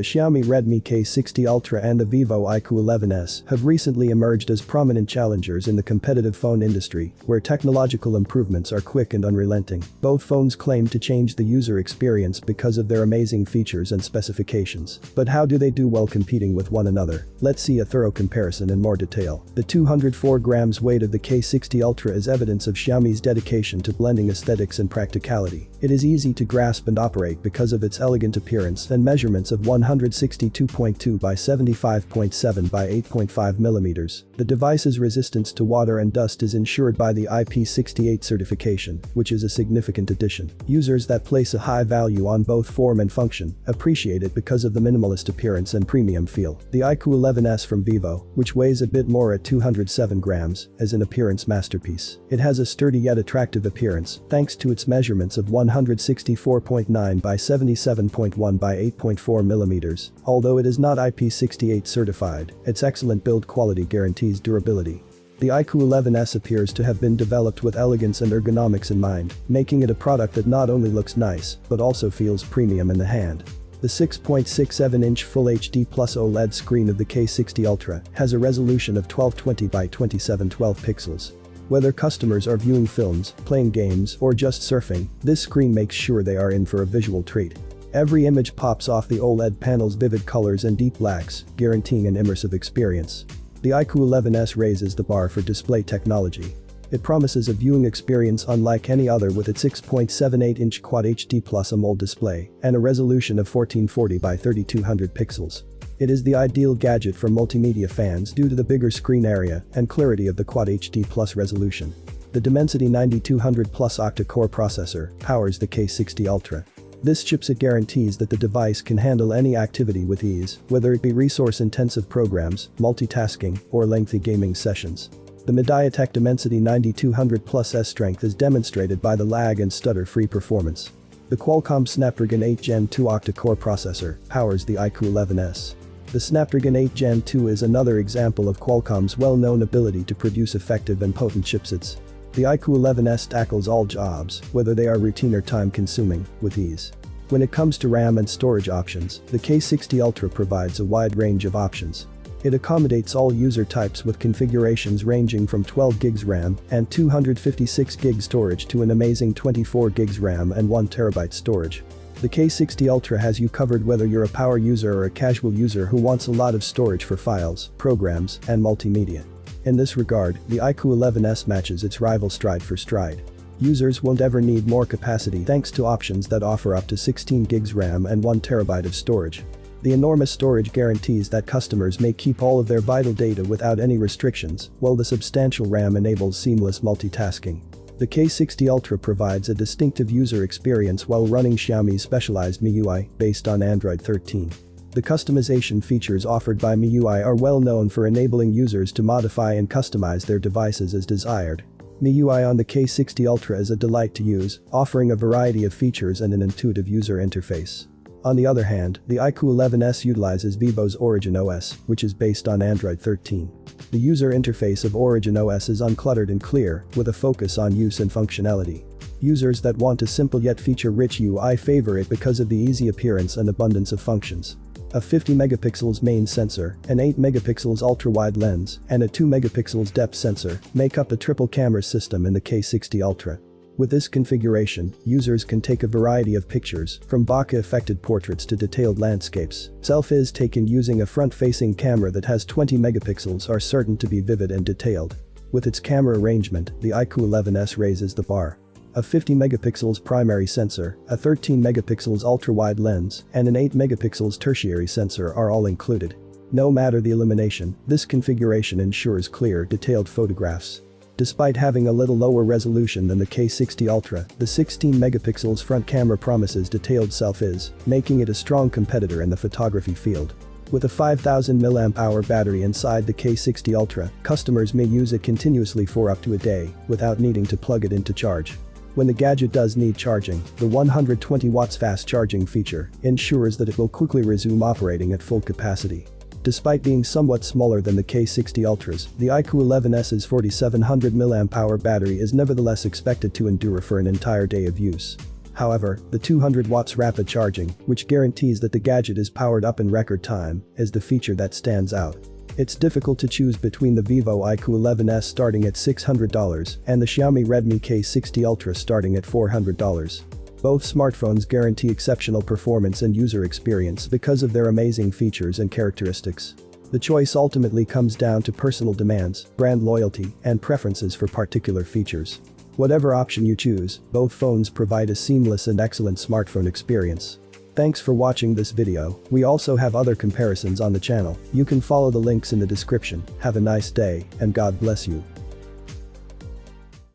The Xiaomi Redmi K60 Ultra and the Vivo iQOO 11S have recently emerged as prominent challengers in the competitive phone industry, where technological improvements are quick and unrelenting. Both phones claim to change the user experience because of their amazing features and specifications. But how do they do while competing with one another? Let's see a thorough comparison in more detail. The 204 grams weight of the K60 Ultra is evidence of Xiaomi's dedication to blending aesthetics and practicality. It is easy to grasp and operate because of its elegant appearance and measurements of 162.2 by 75.7 by 8.5 mm. The device's resistance to water and dust is ensured by the IP68 certification, which is a significant addition. Users that place a high value on both form and function appreciate it because of the minimalist appearance and premium feel. The iQOO 11S from Vivo, which weighs a bit more at 207 grams, is an appearance masterpiece. It has a sturdy yet attractive appearance thanks to its measurements of 164.9 by 77.1 by 8.4 mm. Although it is not IP68 certified, its excellent build quality guarantees durability. The iQOO 11S appears to have been developed with elegance and ergonomics in mind, making it a product that not only looks nice, but also feels premium in the hand. The 6.67-inch Full HD Plus OLED screen of the K60 Ultra has a resolution of 1220 by 2712 pixels. Whether customers are viewing films, playing games, or just surfing, this screen makes sure they are in for a visual treat. Every image pops off the OLED panel's vivid colors and deep blacks, guaranteeing an immersive experience. The iQOO 11S raises the bar for display technology. It promises a viewing experience unlike any other with its 6.78-inch Quad HD Plus AMOLED display and a resolution of 1440 by 3200 pixels. It is the ideal gadget for multimedia fans due to the bigger screen area and clarity of the Quad HD Plus resolution. The Dimensity 9200 Plus octa-core processor powers the K60 Ultra. This chipset guarantees that the device can handle any activity with ease, whether it be resource-intensive programs, multitasking, or lengthy gaming sessions. The MediaTek Dimensity 9200 Plus S strength is demonstrated by the lag and stutter-free performance. The Qualcomm Snapdragon 8 Gen 2 octa-core processor powers the iQOO 11S. The Snapdragon 8 Gen 2 is another example of Qualcomm's well-known ability to produce effective and potent chipsets. The iQOO 11S tackles all jobs, whether they are routine or time-consuming, with ease. When it comes to RAM and storage options, the K60 Ultra provides a wide range of options. It accommodates all user types with configurations ranging from 12 GB RAM and 256 GB storage to an amazing 24 GB RAM and 1 TB storage. The K60 Ultra has you covered whether you're a power user or a casual user who wants a lot of storage for files, programs, and multimedia. In this regard, the iQOO 11S matches its rival stride for stride. Users won't ever need more capacity thanks to options that offer up to 16 GB RAM and 1 TB of storage. The enormous storage guarantees that customers may keep all of their vital data without any restrictions, while the substantial RAM enables seamless multitasking. The K60 Ultra provides a distinctive user experience while running Xiaomi's specialized MIUI based on Android 13. The customization features offered by MIUI are well known for enabling users to modify and customize their devices as desired. MIUI on the K60 Ultra is a delight to use, offering a variety of features and an intuitive user interface. On the other hand, the iQOO 11S utilizes Vivo's Origin OS, which is based on Android 13. The user interface of Origin OS is uncluttered and clear, with a focus on use and functionality. Users that want a simple yet feature-rich UI favor it because of the easy appearance and abundance of functions. A 50 megapixels main sensor, an 8 megapixels ultra-wide lens, and a 2 megapixels depth sensor make up the triple camera system in the K60 Ultra. With this configuration, users can take a variety of pictures, from bokeh-affected portraits to detailed landscapes. Selfies taken using a front-facing camera that has 20 megapixels are certain to be vivid and detailed. With its camera arrangement, the iQOO 11S raises the bar. A 50 megapixels primary sensor, a 13 megapixels ultra-wide lens, and an 8 megapixels tertiary sensor are all included. No matter the illumination, this configuration ensures clear, detailed photographs. Despite having a little lower resolution than the K60 Ultra, the 16 megapixels front camera promises detailed selfies, making it a strong competitor in the photography field. With a 5000 mAh battery inside the K60 Ultra, customers may use it continuously for up to a day, without needing to plug it in to charge. When the gadget does need charging, the 120 watts fast charging feature ensures that it will quickly resume operating at full capacity. Despite being somewhat smaller than the K60 Ultras, the iQOO 11S's 4700 mAh battery is nevertheless expected to endure for an entire day of use. However, the 200 watts rapid charging, which guarantees that the gadget is powered up in record time, is the feature that stands out. It's difficult to choose between the Vivo iQOO 11S starting at $600 and the Xiaomi Redmi K60 Ultra starting at $400. Both smartphones guarantee exceptional performance and user experience because of their amazing features and characteristics. The choice ultimately comes down to personal demands, brand loyalty, and preferences for particular features. Whatever option you choose, both phones provide a seamless and excellent smartphone experience. Thanks for watching this video. We also have other comparisons on the channel. You can follow the links in the description. Have a nice day, and God bless you.